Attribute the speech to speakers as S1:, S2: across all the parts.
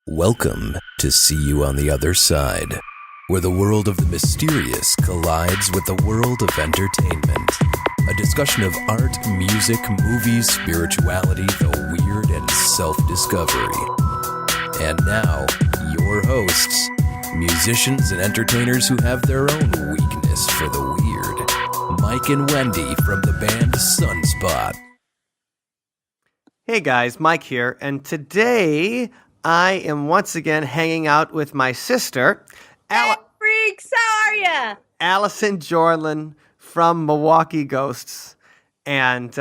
S1: Welcome to See You on the Other Side, where the world of the mysterious collides with the world of entertainment. A discussion of art, music, movies, spirituality, the weird, and self-discovery. And now, your hosts, musicians and entertainers who have their own weakness for the weird, Mike and Wendy from the band Sunspot.
S2: Hey guys, Mike here, and today I am once again hanging out with my sister,
S3: Hey, freaks, how are ya?
S2: Allison Jorlin from Milwaukee Ghosts. And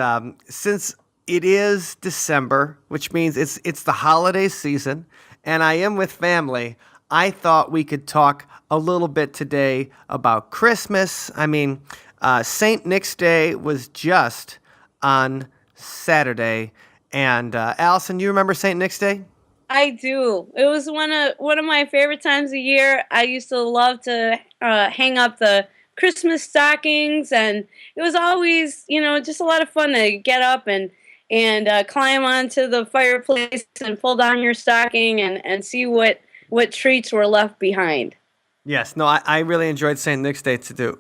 S2: since it is December, which means it's the holiday season, and I am with family, I thought we could talk a little bit today about Christmas. St. Nick's Day was just on Saturday. And Allison, you remember St. Nick's Day?
S3: I do. It was one of my favorite times of year. I used to love to hang up the Christmas stockings, and it was always, just a lot of fun to get up and climb onto the fireplace and pull down your stocking and see what treats were left behind.
S2: Yes, no, I really enjoyed St. Nick's Day to do.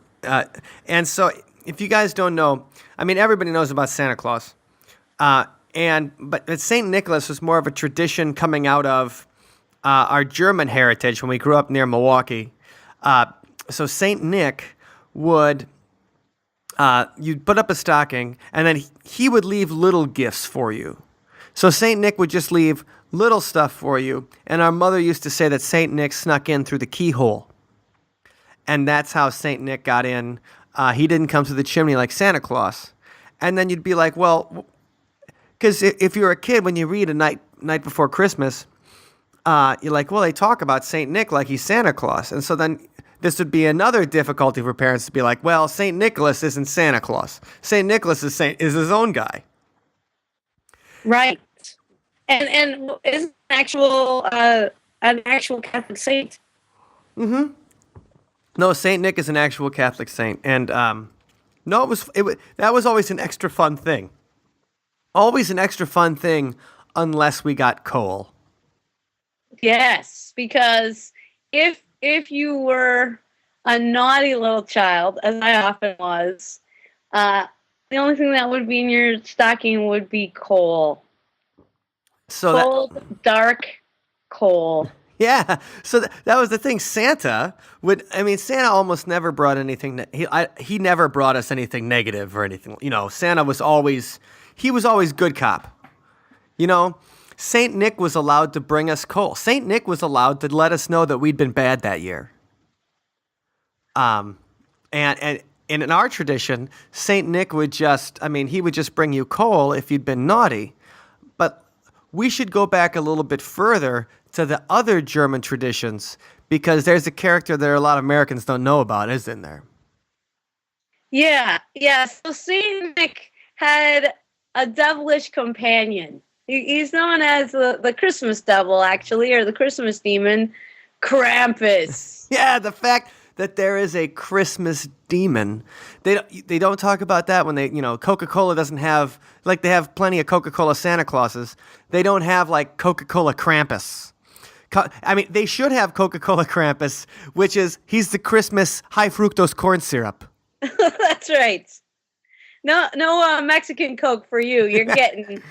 S2: And so, if you guys don't know, everybody knows about Santa Claus. But St. Nicholas was more of a tradition coming out of our German heritage when we grew up near Milwaukee. So St. Nick would, you'd put up a stocking, and then he would leave little gifts for you. So St. Nick would just leave little stuff for you, and our mother used to say that St. Nick snuck in through the keyhole. And that's how St. Nick got in. He didn't come through the chimney like Santa Claus. And then you'd be like, well, because if you're a kid, when you read a night before Christmas, you're like, well, they talk about St. Nick like he's Santa Claus. And so then this would be another difficulty for parents to be like, well, St. Nicholas isn't Santa Claus. St. Nicholas is his own guy.
S3: Right. And is an actual Catholic saint.
S2: Mm-hmm. No, St. Nick is an actual Catholic saint. And no, that was always an extra fun thing. Always an extra fun thing unless we got coal.
S3: Yes, because if you were a naughty little child, as I often was, the only thing that would be in your stocking would be coal.
S2: So
S3: cold, dark coal.
S2: Yeah, so that was the thing. Santa almost never brought anything. He never brought us anything negative or anything. Santa was always good cop. St. Nick was allowed to bring us coal. St. Nick was allowed to let us know that we'd been bad that year. And in our tradition, St. Nick would he would just bring you coal if you'd been naughty. But we should go back a little bit further to the other German traditions, because there's a character that a lot of Americans don't know about, isn't there?
S3: Yeah. So St. Nick had a devilish companion. He's known as the Christmas devil, actually, or the Christmas demon, Krampus.
S2: Yeah, the fact that there is a Christmas demon. They don't talk about that when Coca-Cola doesn't have, they have plenty of Coca-Cola Santa Clauses. They don't have, Coca-Cola Krampus. They should have Coca-Cola Krampus, which is, he's the Christmas high fructose corn syrup.
S3: That's right. No Mexican Coke for you. You're getting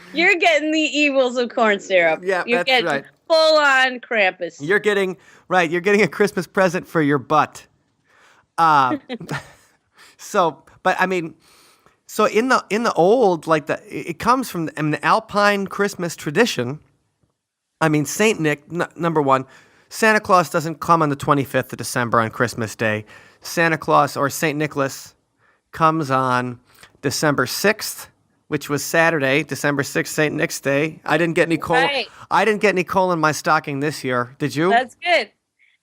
S3: the evils of corn syrup.
S2: Yeah,
S3: you're
S2: that's
S3: getting
S2: right.
S3: Full on Krampus.
S2: You're getting a Christmas present for your butt. So in the old, it comes from the Alpine Christmas tradition. St. Nick, number one, Santa Claus doesn't come on the 25th of December on Christmas Day. Santa Claus, or St. Nicholas, comes on December 6th, which was Saturday, December 6th, St. Nick's Day. I didn't get any coal.
S3: Right.
S2: I didn't get any coal in my stocking this year. Did you?
S3: That's good.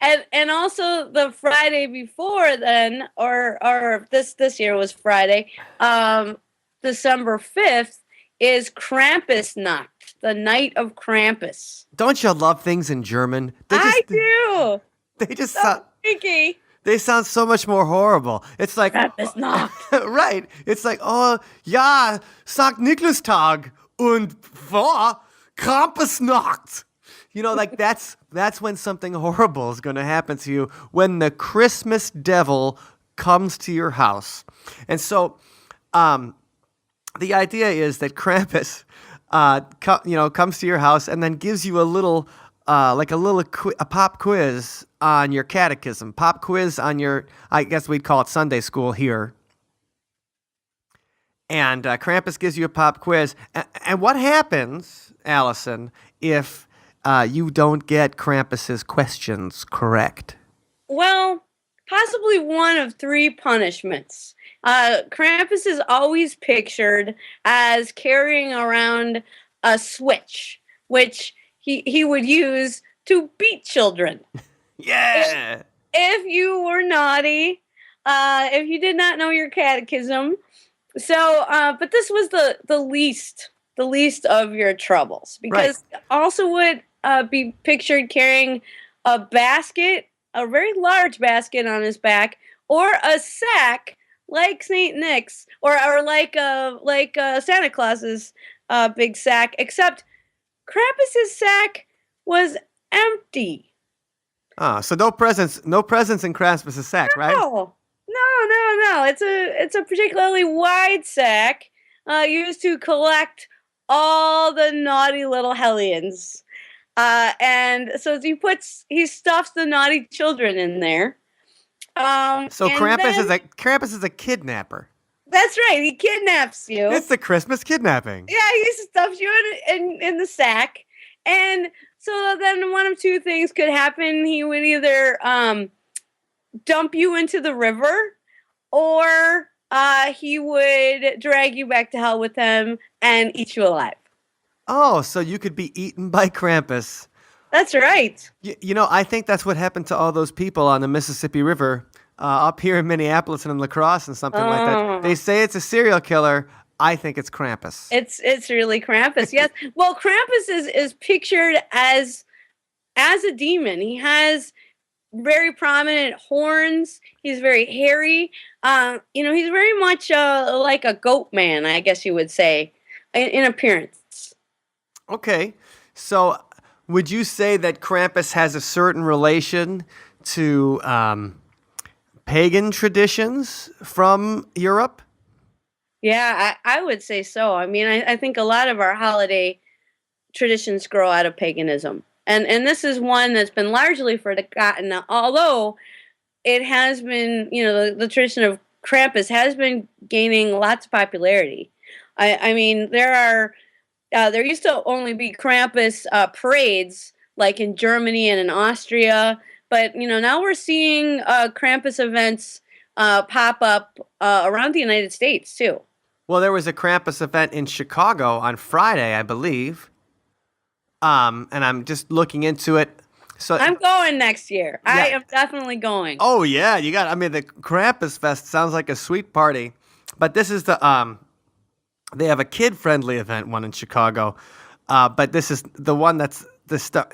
S3: And also the Friday before then, or this year was Friday, December 5th is Krampusnacht, the night of Krampus.
S2: Don't you love things in German?
S3: I do.
S2: They just
S3: so freaky.
S2: They sound so much more horrible. It's like
S3: Krampusnacht.
S2: Right. It's like, oh ja, Sankt Niklastag und vor Krampusnacht. like that's when something horrible is going to happen to you, when the Christmas devil comes to your house. And so the idea is that Krampus comes to your house and then gives you a little a pop quiz on your catechism, pop quiz on your, I guess we'd call it Sunday school here. And Krampus gives you a pop quiz. And what happens, Allison, if you don't get Krampus's questions correct?
S3: Well, possibly one of three punishments. Krampus is always pictured as carrying around a switch, which he would use to beat children.
S2: Yeah!
S3: If you were naughty, if you did not know your catechism. So, but this was the least of your troubles, because also would be pictured carrying a basket, a very large basket on his back, or a sack like Saint Nick's, or like Santa Claus's big sack, except Krampus's sack was empty.
S2: So no presents in Krampus's sack, right?
S3: No. It's a particularly wide sack used to collect all the naughty little hellions. And so he stuffs the naughty children in there.
S2: So Krampus is a kidnapper.
S3: That's right. He kidnaps you.
S2: It's the Christmas kidnapping.
S3: Yeah, he stuffs you in the sack. And so then one of two things could happen. He would either dump you into the river, or he would drag you back to hell with him and eat you alive.
S2: Oh, so you could be eaten by Krampus.
S3: That's right.
S2: I think that's what happened to all those people on the Mississippi River up here in Minneapolis and in La Crosse and something like that. They say it's a serial killer. I think it's Krampus.
S3: It's really Krampus, yes. Well, Krampus is pictured as a demon. He has very prominent horns. He's very hairy. He's very much like a goat man, I guess you would say, in appearance.
S2: Okay. So would you say that Krampus has a certain relation to pagan traditions from Europe?
S3: Yeah, I would say so. I mean, I think a lot of our holiday traditions grow out of paganism. And this is one that's been largely forgotten, although it has been, the tradition of Krampus has been gaining lots of popularity. I mean, there used to only be Krampus parades, like in Germany and in Austria, but, now we're seeing Krampus events pop up around the United States, too.
S2: Well, there was a Krampus event in Chicago on Friday, I believe. And I'm just looking into it. So
S3: I'm going next year. Yeah. I am definitely going.
S2: Oh yeah, the Krampus Fest sounds like a sweet party. But this is they have a kid-friendly event, one in Chicago. But this is the one that's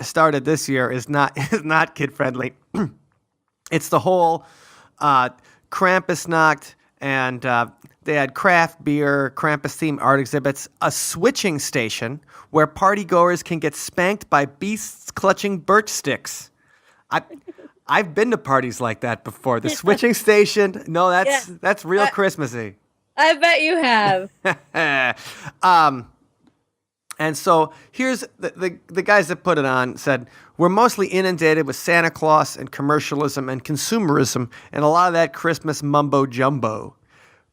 S2: started this year is not kid-friendly. It's the whole Krampusnacht, and they had craft beer, Krampus-themed art exhibits, a switching station where partygoers can get spanked by beasts clutching birch sticks. I've been to parties like that before. The switching station, no, that's real Christmassy.
S3: I bet you have.
S2: And so here's the guys that put it on said, we're mostly inundated with Santa Claus and commercialism and consumerism and a lot of that Christmas mumbo jumbo.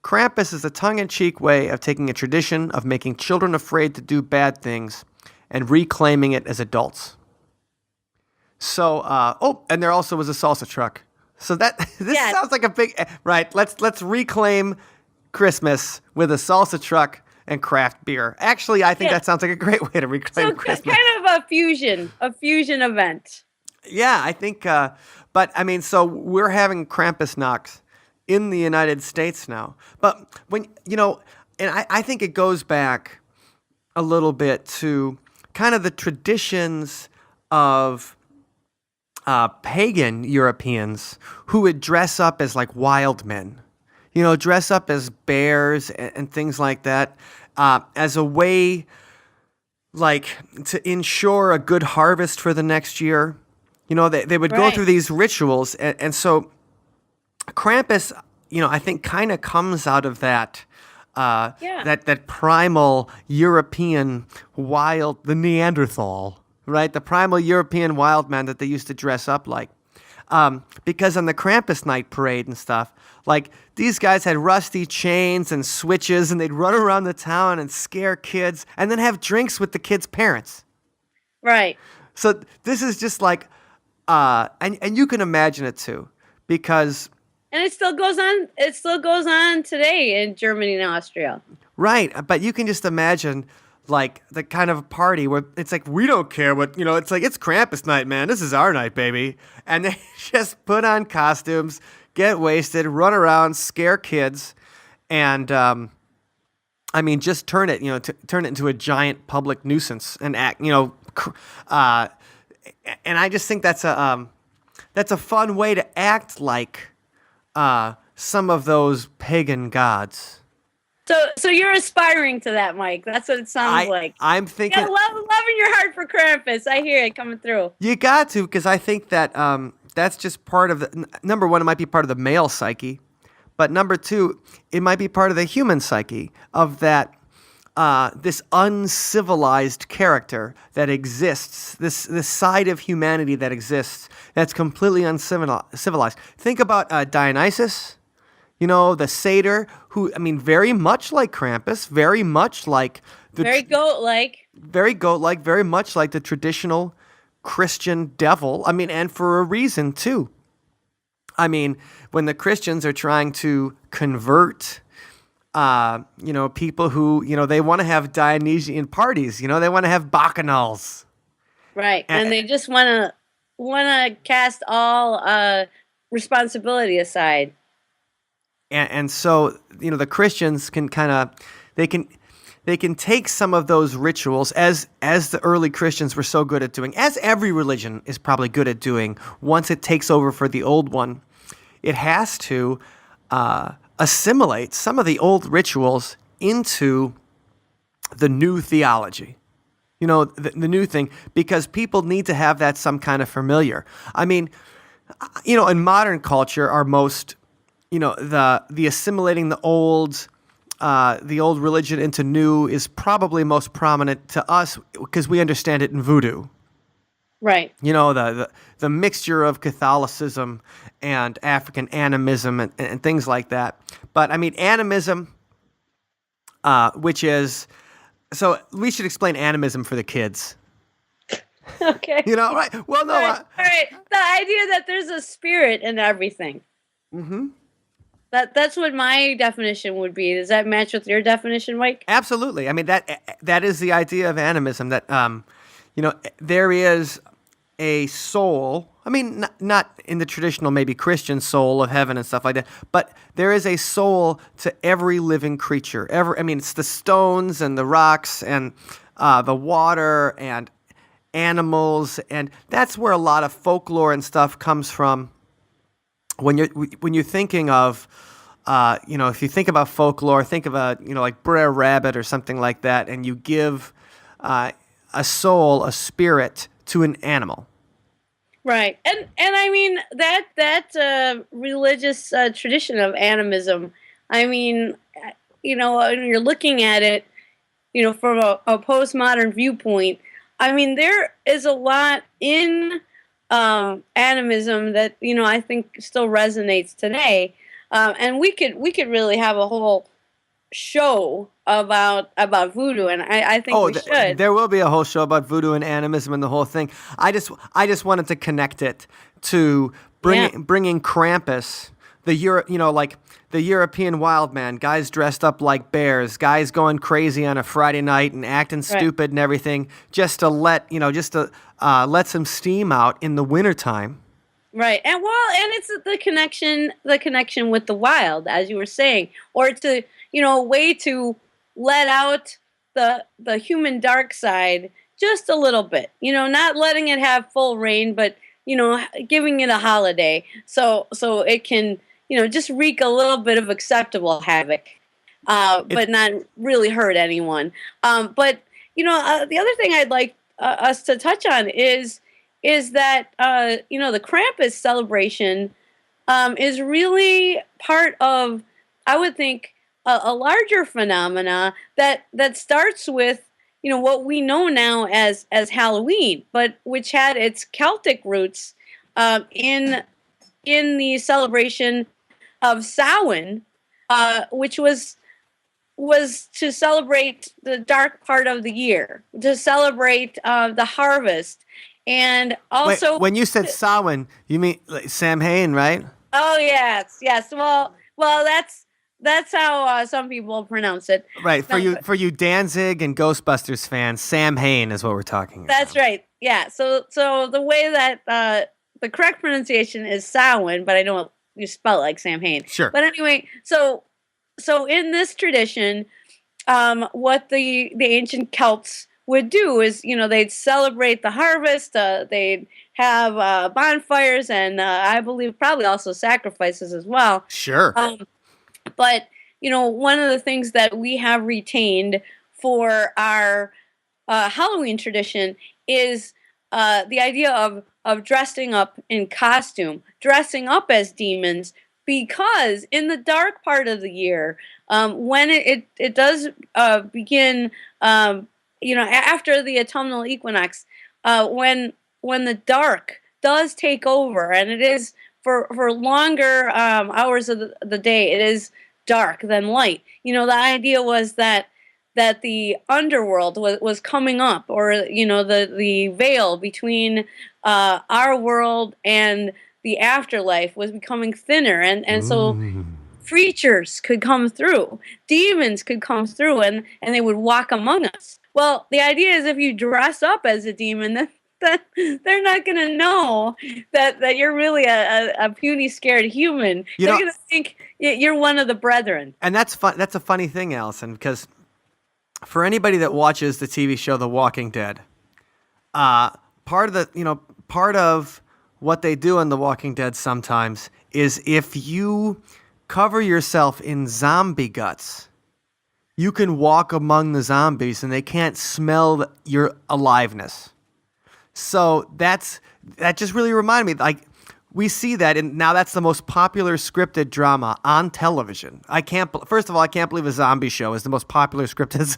S2: Krampus is a tongue-in-cheek way of taking a tradition of making children afraid to do bad things and reclaiming it as adults. So, and there also was a salsa truck. So sounds like a big, right, let's reclaim Christmas with a salsa truck and craft beer. Actually, I think that sounds like a great way to reclaim Christmas.
S3: Kind of a fusion event.
S2: Yeah, I think, but I mean, so we're having Krampusnacht in the United States now. But when, and I think it goes back a little bit to kind of the traditions of pagan Europeans who would dress up as like wild men, dress up as bears and things like that, as a way like to ensure a good harvest for the next year. They would go
S3: Right.
S2: through these rituals, and so Krampus, I think kind of comes out of that.
S3: Yeah.
S2: That primal European wild, the Neanderthal, right? The primal European wild man that they used to dress up like. Because on the Krampus night parade and stuff, like these guys had rusty chains and switches, and they'd run around the town and scare kids, and then have drinks with the kids' parents.
S3: Right.
S2: So this is just like, and you can imagine it too, because
S3: And it still goes on. It still goes on today in Germany and Austria.
S2: right, but you can just imagine like the kind of party where it's like we don't care what it's like it's Krampus night, man. This is our night, baby, and they just put on costumes, get wasted, run around, scare kids, and just turn it turn it into a giant public nuisance and act and I just think that's a fun way to act like some of those pagan gods.
S3: So you're aspiring to that, Mike. That's what it sounds like.
S2: I'm thinking,
S3: Yeah, love in your heart for Krampus. I hear it coming through.
S2: you got to, because I think that that's just part of the number one. It might be part of the male psyche, but number two, it might be part of the human psyche of that this uncivilized character that exists, this side of humanity that exists that's completely uncivilized. Think about Dionysus. The satyr, who, very much like Krampus, very much like
S3: Very goat-like.
S2: very much like the traditional Christian devil. And for a reason, too. When the Christians are trying to convert, people who, they want to have Dionysian parties, they want to have bacchanals.
S3: Right. And they just want to cast all responsibility aside.
S2: And so, the Christians can they can take some of those rituals as the early Christians were so good at doing, as every religion is probably good at doing. Once it takes over for the old one, it has to assimilate some of the old rituals into the new theology. The new thing, because people need to have that some kind of familiar. In modern culture, our most the assimilating the old religion into new is probably most prominent to us because we understand it in voodoo.
S3: Right.
S2: The mixture of Catholicism and African animism and things like that. But animism, which is, so we should explain animism for the kids.
S3: Okay.
S2: Right? Well, no.
S3: All right. The idea that there's a spirit in everything.
S2: Mm-hmm.
S3: That's what my definition would be. Does that match with your definition, Mike?
S2: Absolutely. That is the idea of animism, that there is a soul. Not in the traditional maybe Christian soul of heaven and stuff like that, but there is a soul to every living creature. It's the stones and the rocks and the water and animals, and that's where a lot of folklore and stuff comes from. When you're thinking of, if you think about folklore, think of like Brer Rabbit or something like that, and you give a soul, a spirit to an animal.
S3: Right, and that religious tradition of animism. When you're looking at it, from a postmodern viewpoint, there is a lot in animism that I think still resonates today, and we could really have a whole show about voodoo, and I think we should.
S2: There will be a whole show about voodoo and animism and the whole thing. I just wanted to connect it to bringing Krampus, the European wild man, guys dressed up like bears, guys going crazy on a Friday night and acting stupid and everything, just to let some steam out in the wintertime.
S3: Right. And it's the connection with the wild, as you were saying, or to, a way to let out the human dark side just a little bit, not letting it have full reign, but, giving it a holiday. So it can, just wreak a little bit of acceptable havoc, but not really hurt anyone. But the other thing I'd like us to touch on is that the Krampus celebration is really part of, I would think, a larger phenomena that starts with what we know now as Halloween, but which had its Celtic roots in the celebration of Samhain, which was to celebrate the dark part of the year, to celebrate the harvest, and also.
S2: Wait, when you said Samhain, you mean like Sam Hain, right?
S3: Oh yes, yes. Well, that's how some people pronounce it.
S2: Right. For
S3: No,
S2: you Danzig and Ghostbusters fans, Sam Hain is what we're talking about.
S3: that's right. Yeah. So the way that the correct pronunciation is Samhain, but I know you spell it like Sam Hain.
S2: Sure.
S3: But anyway, so in this tradition, what the ancient Celts would do is, they'd celebrate the harvest. They'd have bonfires and I believe probably also sacrifices as well.
S2: Sure.
S3: But one of the things that we have retained for our Halloween tradition is the idea of dressing up in costume, dressing up as demons, because in the dark part of the year, when it does begin, after the autumnal equinox, when the dark does take over, and it is for longer hours of the day, it is dark than light. The idea was that the underworld was coming up, or the veil between our world and the afterlife was becoming thinner, and so creatures could come through, demons could come through, and they would walk among us. Well, the idea is if you dress up as a demon, then they're not going to know that you're really a puny, scared human. They're going to think you're one of the brethren.
S2: And that's fun. That's a funny thing, Allison, because for anybody that watches the TV show The Walking Dead, part of what they do in The Walking Dead sometimes is if you cover yourself in zombie guts, you can walk among the zombies and they can't smell your aliveness. So that just really reminded me, like, we see that, and now that's the most popular scripted drama on television. First of all, I can't believe a zombie show is the most popular scripted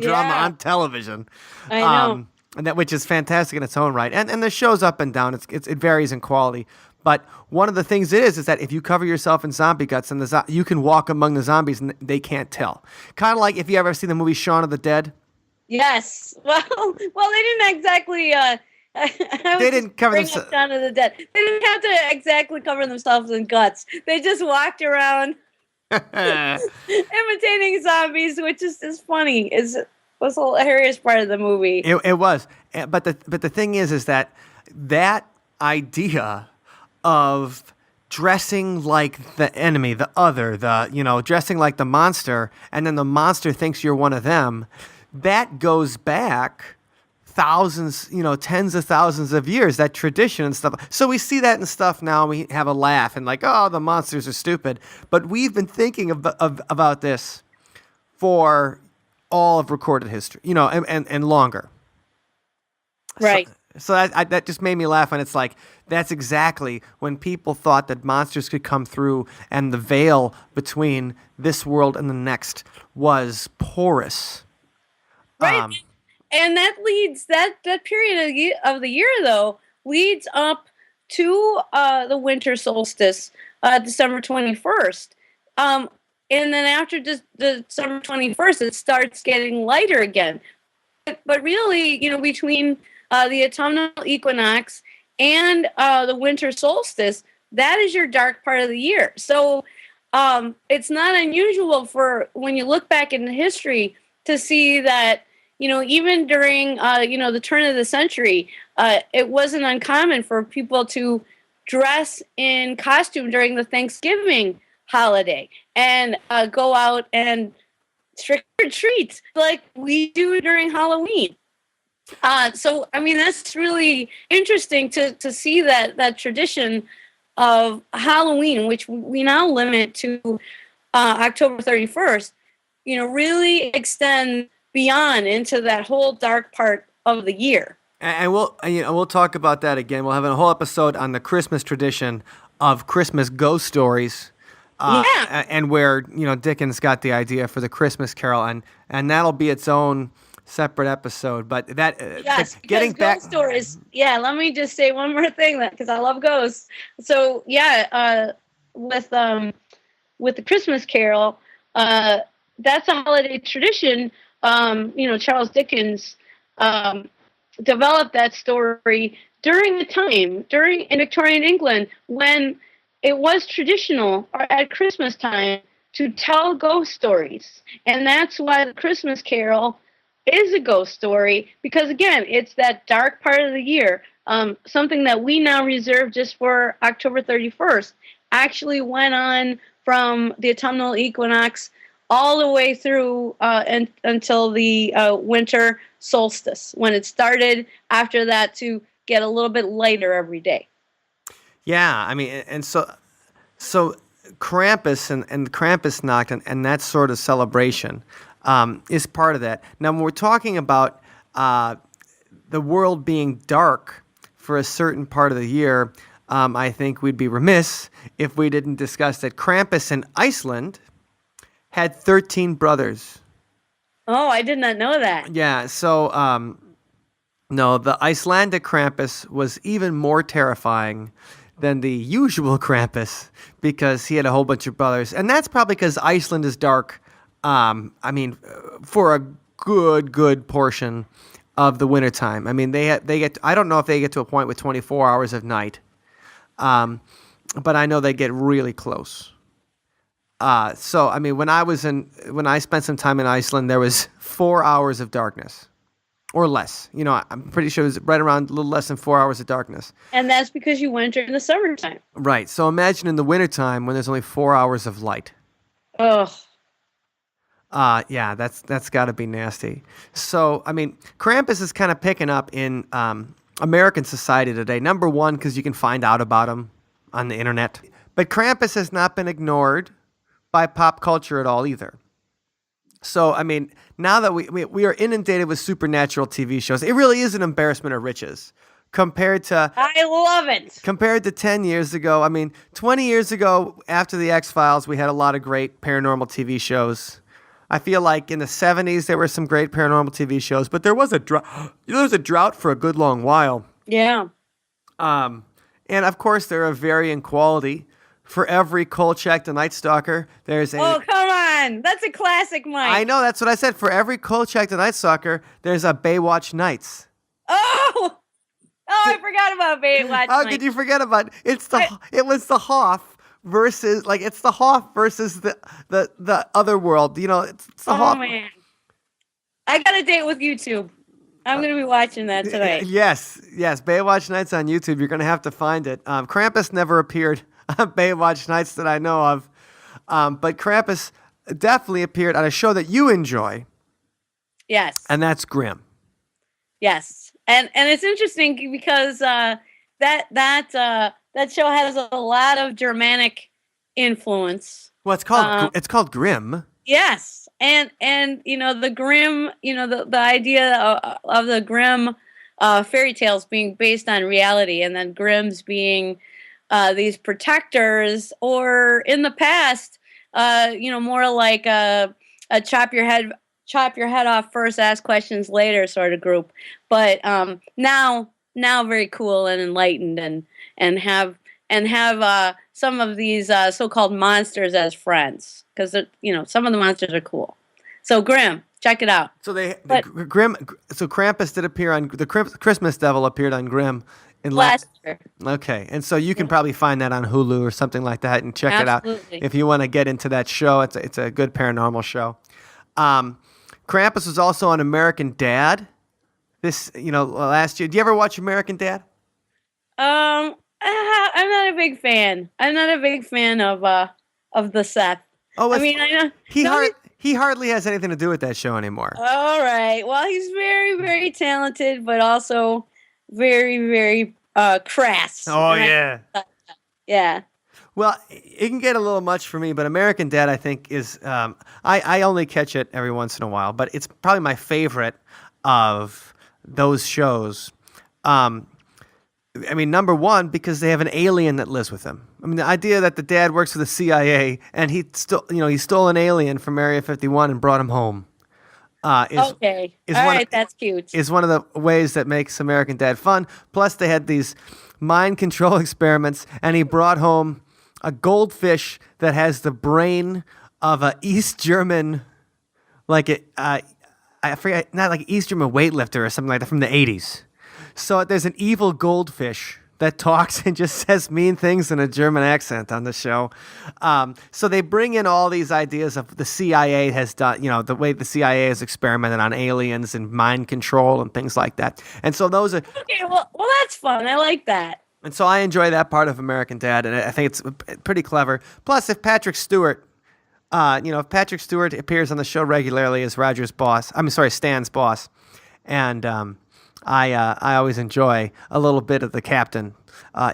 S2: drama on television.
S3: I know.
S2: And which is fantastic in its own right. And the show's up and down. It varies in quality. But one of the things is that if you cover yourself in zombie guts, and you can walk among the zombies and they can't tell. Kind of like if you ever seen the movie Shaun of the Dead.
S3: Yes. Well, they didn't exactly.
S2: They didn't cover themselves.
S3: Shaun of the Dead. They didn't have to exactly cover themselves in guts. They just walked around imitating zombies, which is funny. Was a hilarious part of the movie.
S2: It was, but the thing is that idea of dressing like the enemy, the other, dressing like the monster, and then the monster thinks you're one of them, that goes back thousands, tens of thousands of years, that tradition and stuff. So we see that in stuff now, and we have a laugh and like, oh, the monsters are stupid. But we've been thinking about this for all of recorded history, and longer.
S3: Right.
S2: So that just made me laugh, and it's like, that's exactly when people thought that monsters could come through and the veil between this world and the next was porous.
S3: Right. And that leads, that period of the year, though, leads up to the winter solstice, December 21st. And then after December 21st, it starts getting lighter again. But really, between the autumnal equinox and the winter solstice, that is your dark part of the year. So it's not unusual for, when you look back in history, to see that, even during, the turn of the century, it wasn't uncommon for people to dress in costume during the Thanksgiving holiday and go out and trick or treat like we do during Halloween. So, that's really interesting to see that tradition of Halloween, which we now limit to October 31st, really extend beyond into that whole dark part of the year.
S2: And we'll talk about that again. We'll have a whole episode on the Christmas tradition of Christmas ghost stories. And where Dickens got the idea for the Christmas Carol, and that'll be its own separate episode. But that
S3: yes,
S2: getting back
S3: ghost stories. Yeah, let me just say one more thing because I love ghosts. So with the Christmas Carol, that's a holiday tradition. Charles Dickens developed that story during the time in Victorian England when it was traditional at Christmas time to tell ghost stories. And that's why the Christmas Carol is a ghost story, because, again, it's that dark part of the year. Something that we now reserve just for October 31st actually went on from the autumnal equinox all the way through until the winter solstice, when it started after that to get a little bit lighter every day.
S2: Yeah, I mean, and so Krampus and Krampusnacht and that sort of celebration is part of that. Now, when we're talking about the world being dark for a certain part of the year, I think we'd be remiss if we didn't discuss that Krampus in Iceland had 13 brothers.
S3: Oh, I did not know that.
S2: Yeah, so no, the Icelandic Krampus was even more terrifying than the usual Krampus because he had a whole bunch of brothers. And that's probably because Iceland is dark, for a good portion of the wintertime. I mean, they get, I don't know if they get to a point with 24 hours of night, but I know they get really close. So, I mean, when I spent some time in Iceland, there was 4 hours of darkness. Or less. I'm pretty sure it was right around a little less than 4 hours of darkness.
S3: And that's because you went during the summertime.
S2: Right. So imagine in the wintertime when there's only 4 hours of light.
S3: Ugh.
S2: Yeah, that's got to be nasty. So, I mean, Krampus is kind of picking up in American society today. Number one, because you can find out about him on the internet. But Krampus has not been ignored by pop culture at all either. So, I mean, now that we are inundated with supernatural TV shows, it really is an embarrassment of riches compared to...
S3: I love it.
S2: Compared to 10 years ago. I mean, 20 years ago, after the X-Files, we had a lot of great paranormal TV shows. I feel like in the 70s, there were some great paranormal TV shows, but there was a drought for a good long while.
S3: Yeah.
S2: And, of course, they're of varying quality. For every Kolchak the Night Stalker, there's a...
S3: Oh, come on. That's a classic, Mike.
S2: I know, that's what I said. For every Kolchak the Night Stalker, there's a Baywatch Nights.
S3: Oh, I forgot about Baywatch.
S2: How could you forget about it? It was the Hoff versus, it's the Hoff versus the other world. It's the Hoff.
S3: Oh, man. I got a date with YouTube. I'm going to be watching that tonight.
S2: Yes. Baywatch Nights on YouTube. You're going to have to find it. Krampus never appeared on Baywatch Nights that I know of. But Krampus definitely appeared on a show that you enjoy.
S3: Yes.
S2: And that's Grimm.
S3: Yes. And it's interesting because that show has a lot of Germanic influence.
S2: Well, it's called Grimm.
S3: Yes. And the Grimm, the idea of the Grimm fairy tales being based on reality, and then Grimm's being these protectors, or in the past, more like a chop your head off first, ask questions later sort of group. But now very cool and enlightened, and have some of these so-called monsters as friends, because some of the monsters are cool. So Grimm, check it out.
S2: So Krampus did appear on the Christmas Devil appeared on Grimm.
S3: Last year.
S2: Okay, and so you can probably find that on Hulu or something like that and check it out if you want to get into that show. It's a good paranormal show. Krampus was also on American Dad. Last year. Do you ever watch American Dad?
S3: I'm not a big fan. I'm not a big fan of the Seth.
S2: Oh,
S3: I know
S2: he hardly has anything to do with that show anymore.
S3: All right. Well, he's very, very talented, but also very, very crass.
S2: Oh, yeah.
S3: Yeah.
S2: Well, it can get a little much for me, but American Dad, I think, is I only catch it every once in a while, but it's probably my favorite of those shows. I mean, number one, because they have an alien that lives with them. I mean, the idea that the dad works for the CIA and he stole an alien from Area 51 and brought him home.
S3: Okay. All right, that's cute.
S2: Is one of the ways that makes American Dad fun. Plus, they had these mind control experiments, and he brought home a goldfish that has the brain of a East German, I forget, not like East German weightlifter or something like that from the 80s. So there's an evil goldfish that talks and just says mean things in a German accent on the show. So they bring in all these ideas of the CIA has done, the way the CIA has experimented on aliens and mind control and things like that. And so those are...
S3: Okay, well, that's fun. I like that.
S2: And so I enjoy that part of American Dad, and I think it's pretty clever. Plus, if Patrick Stewart appears on the show regularly as Stan's boss, and I always enjoy a little bit of the captain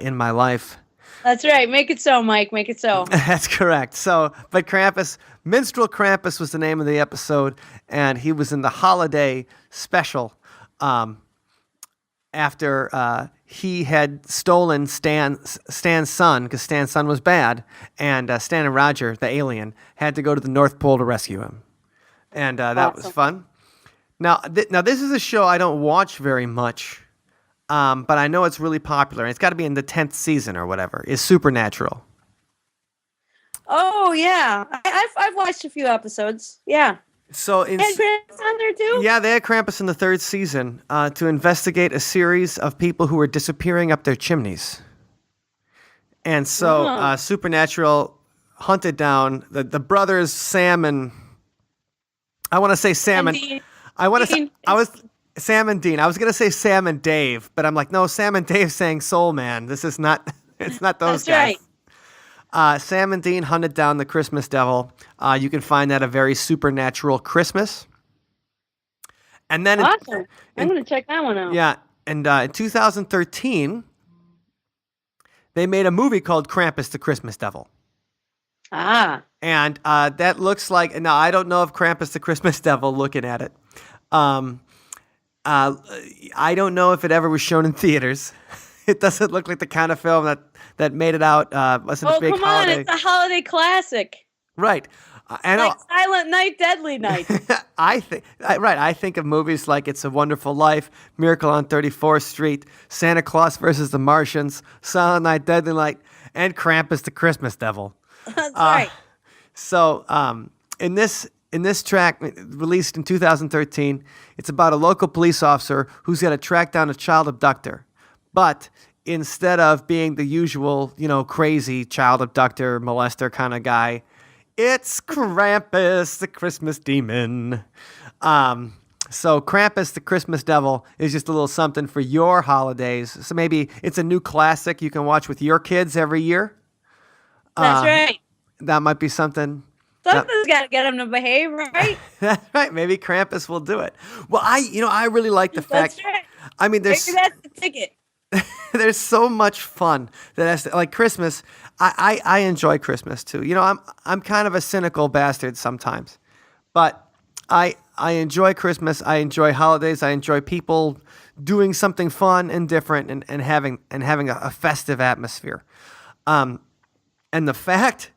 S2: in my life.
S3: That's right. Make it so, Mike. Make it so.
S2: That's correct. So, but Krampus, Minstrel Krampus was the name of the episode, and he was in the holiday special after he had stolen Stan's son, because Stan's son was bad, and Stan and Roger, the alien, had to go to the North Pole to rescue him. And that was fun. Now, this is a show I don't watch very much, but I know it's really popular. And it's got to be in the 10th season or whatever. Is Supernatural.
S3: Oh, yeah. I've watched a few episodes. Yeah.
S2: So
S3: and Krampus on there, too?
S2: Yeah, they had Krampus in the 3rd season to investigate a series of people who were disappearing up their chimneys. And so Supernatural hunted down the brothers Sam and... I want to say Sam and... Sam and Dean. I was going to say Sam and Dave, but I'm like, no, Sam and Dave sang Soul Man. This is not, it's not those guys. Right. Sam and Dean hunted down the Christmas devil. You can find that A Very Supernatural Christmas. And then
S3: awesome. I'm going to check that one out.
S2: Yeah. And in 2013, they made a movie called Krampus the Christmas Devil.
S3: Ah.
S2: And that looks like, now I don't know if Krampus the Christmas Devil, looking at it. I don't know if it ever was shown in theaters. It doesn't look like the kind of film that made it out. Wasn't a big
S3: come on,
S2: holiday.
S3: It's a holiday classic.
S2: Right.
S3: Like Silent Night, Deadly Night.
S2: I think of movies like It's a Wonderful Life, Miracle on 34th Street, Santa Claus versus the Martians, Silent Night, Deadly Night, and Krampus the Christmas Devil.
S3: That's right.
S2: So in this track, released in 2013, it's about a local police officer who's got to track down a child abductor. But instead of being the usual, crazy child abductor, molester kind of guy, it's Krampus, the Christmas demon. So Krampus, the Christmas devil, is just a little something for your holidays. So maybe it's a new classic you can watch with your kids every year.
S3: That's right.
S2: That might be something.
S3: Something's got to get them to behave, right?
S2: That's right. Maybe Krampus will do it. Well, I really like the fact.
S3: That's right.
S2: I mean,
S3: maybe that's the ticket.
S2: There's so much fun that has to, like Christmas. I enjoy Christmas too. I'm kind of a cynical bastard sometimes, but I enjoy Christmas. I enjoy holidays. I enjoy people doing something fun and different and having a festive atmosphere. And the fact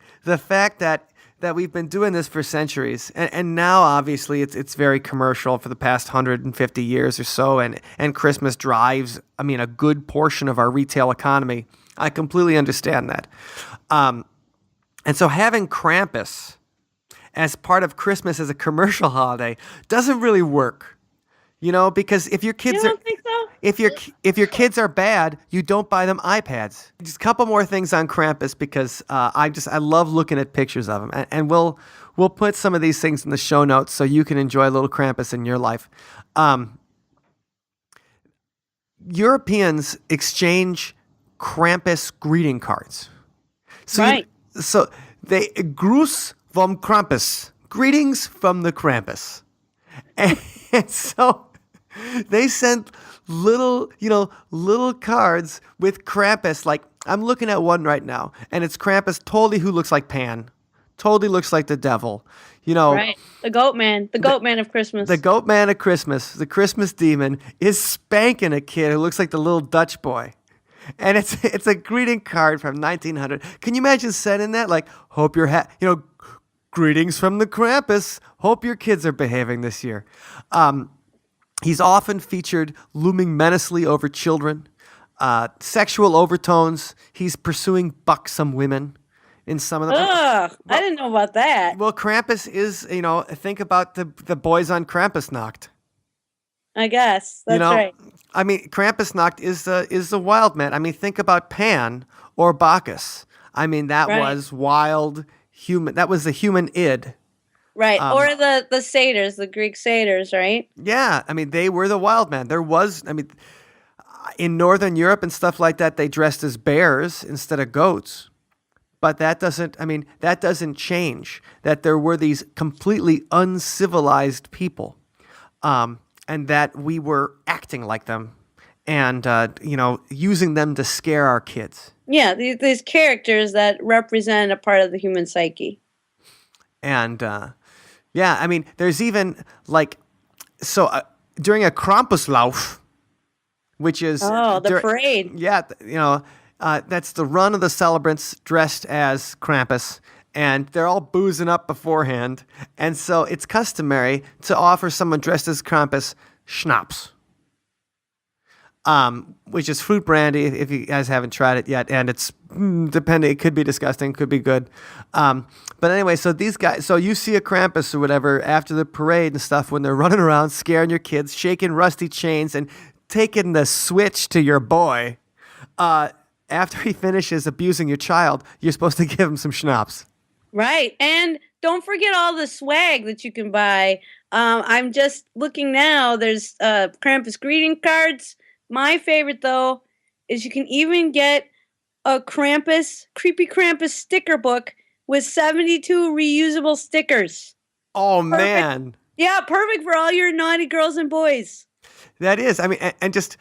S2: that we've been doing this for centuries, and now obviously it's very commercial for the past 150 years or so, and Christmas drives, a good portion of our retail economy. I completely understand that. And so having Krampus as part of Christmas as a commercial holiday doesn't really work. Because if your kids
S3: you don't think so?
S2: if your kids are bad, you don't buy them iPads. Just a couple more things on Krampus because I love looking at pictures of him, and we'll put some of these things in the show notes so you can enjoy little Krampus in your life. Europeans exchange Krampus greeting cards. So they Gruß vom Krampus, greetings from the Krampus, and so they sent little cards with Krampus. Like, I'm looking at one right now, and it's Krampus totally who looks like Pan. Totally looks like the devil.
S3: Right. The goat man. The goat man of Christmas.
S2: The goat man of Christmas, the Christmas demon, is spanking a kid who looks like the little Dutch boy. And it's a greeting card from 1900. Can you imagine sending that? Like, hope you're greetings from the Krampus. Hope your kids are behaving this year. He's often featured looming menacingly over children, sexual overtones. He's pursuing buxom women in some of the.
S3: Ugh, I didn't know about that.
S2: Well, Krampus is, think about the boys on Krampusnacht.
S3: I guess that's right.
S2: I mean, Krampusnacht is the wild man. I mean, think about Pan or Bacchus. I mean, that was wild human. That was the human id.
S3: Right, or the satyrs, the Greek satyrs, right?
S2: Yeah, I mean, they were the wild man. There was, in Northern Europe and stuff like that, they dressed as bears instead of goats. But that doesn't change that there were these completely uncivilized people, and that we were acting like them and, using them to scare our kids.
S3: Yeah, these characters that represent a part of the human psyche.
S2: And, there's even, during a Krampuslauf, which is...
S3: Oh, the parade.
S2: Yeah, that's the run of the celebrants dressed as Krampus, and they're all boozing up beforehand. And so it's customary to offer someone dressed as Krampus schnapps, which is fruit brandy, if you guys haven't tried it yet. And it's depending, it could be disgusting, could be good. But anyway, so these guys, so you see a Krampus or whatever after the parade and stuff when they're running around scaring your kids, shaking rusty chains and taking the switch to your boy. After he finishes abusing your child, you're supposed to give him some schnapps. Right.
S3: And don't forget all the swag that you can buy. I'm just looking now. There's Krampus greeting cards. My favorite, though, is you can even get a Creepy Krampus sticker book with 72 reusable stickers.
S2: Oh,
S3: perfect.
S2: Man.
S3: Yeah, perfect for all your naughty girls and boys.
S2: That is. And just...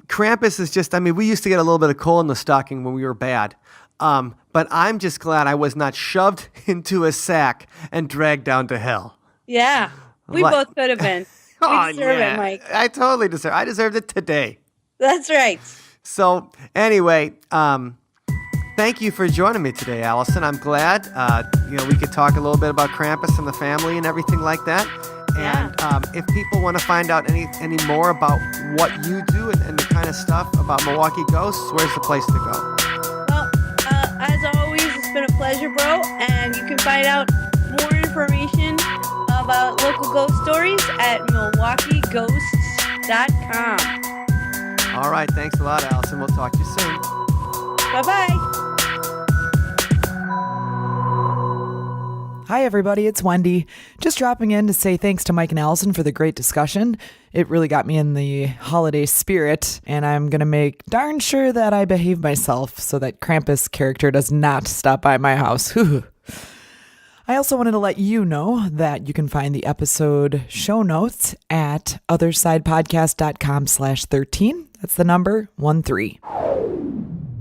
S2: Krampus is just, we used to get a little bit of coal in the stocking when we were bad. But I'm just glad I was not shoved into a sack and dragged down to hell.
S3: Yeah, we both could have been. We deserve it, Mike.
S2: I totally deserve it. I deserved it today.
S3: That's right.
S2: So, anyway, thank you for joining me today, Allison. I'm glad, we could talk a little bit about Krampus and the family and everything like that. And if people want to find out any more about what you do and the kind of stuff about Milwaukee Ghosts, where's the place to go?
S3: Well, as always, it's been a pleasure, bro. And you can find out more information about local ghost stories at MilwaukeeGhosts.com.
S2: All right. Thanks a lot, Allison. We'll talk to you soon.
S3: Bye-bye.
S4: Hi, everybody. It's Wendy. Just dropping in to say thanks to Mike and Allison for the great discussion. It really got me in the holiday spirit, and I'm going to make darn sure that I behave myself so that Krampus character does not stop by my house. I also wanted to let you know that you can find the episode show notes at othersidepodcast.com/13. That's the number 13.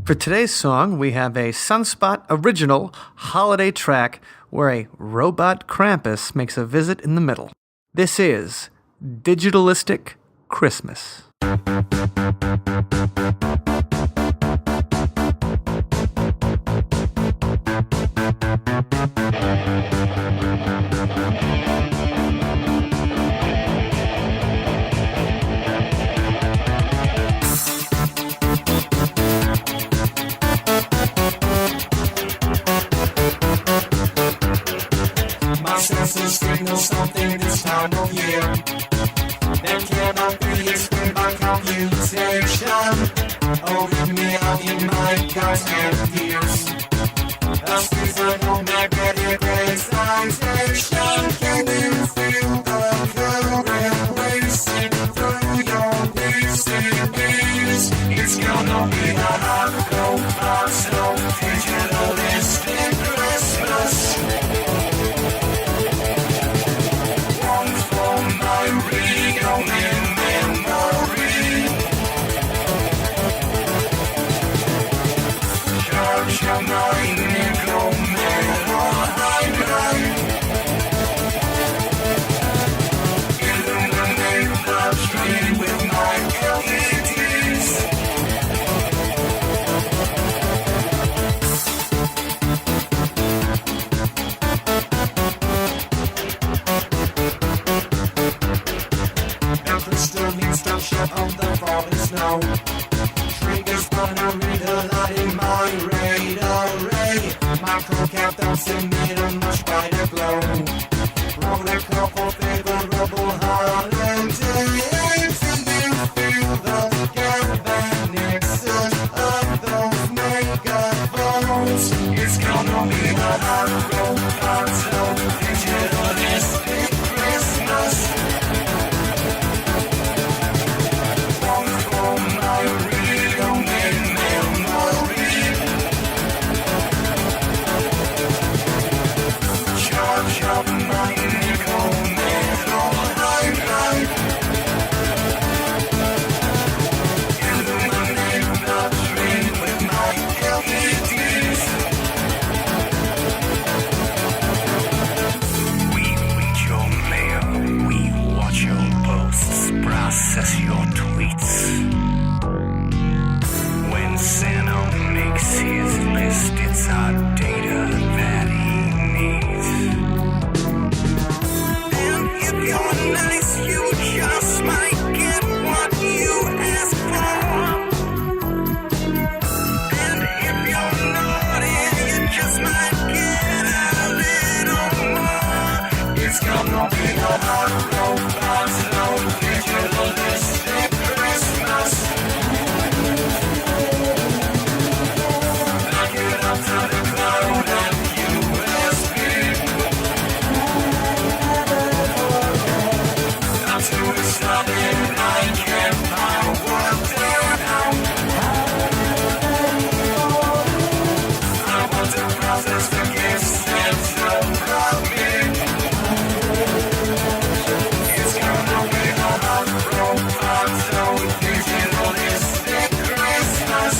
S2: For today's song, we have a Sunspot original holiday track where a robot Krampus makes a visit in the middle. This is Digitalistic Christmas.
S5: Senses signal something this time of year that cannot be explained by computation. Oh, read me out in my God's hand ears. A seasonal magnetic excitation. Can you feel the current racing through your PCBs? It's gonna be a hot, cold, snow, digitalistic Christmas. Memory Charge up my nickel metal hydride. Illuminate the street with my LEDs. Crystal needs to shut on the falling snow. Triggers gonna read a lot in my radar ray. Micro countdowns emit a much brighter glow. Protocol for favorable holidays. Do you feel the galvanic surge of those megaphones? It's gonna be a hard road, console, digitalistic Christmas. Charge up my nickel metal hydride. Illuminate the train with my LEDs. We read your mail, we watch your posts, process your tweets. When Santa makes his list, it's our data that he needs. And if you're nice, you just might get what you ask for. And if you're naughty, you just might get a little more. It's gonna be a hard road, slow, digitalistic Christmas. Back it up to the cloud and USB. Not to stop it, I can't power down. I want to process the gifts and so me. It's gonna be a hot robot, so digitalistic Christmas.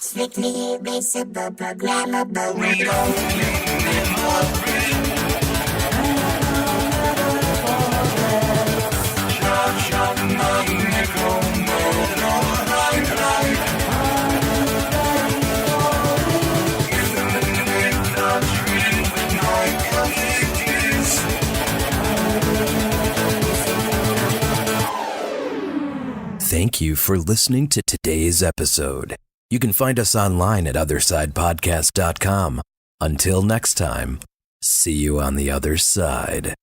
S5: Strictly erasable, programmable, read-only memory. Charge up my nickel metal hydride. Illuminate the tree with my LEDs.
S1: Thank you for listening to today's episode. You can find us online at OthersidePodcast.com. Until next time, see you on the other side.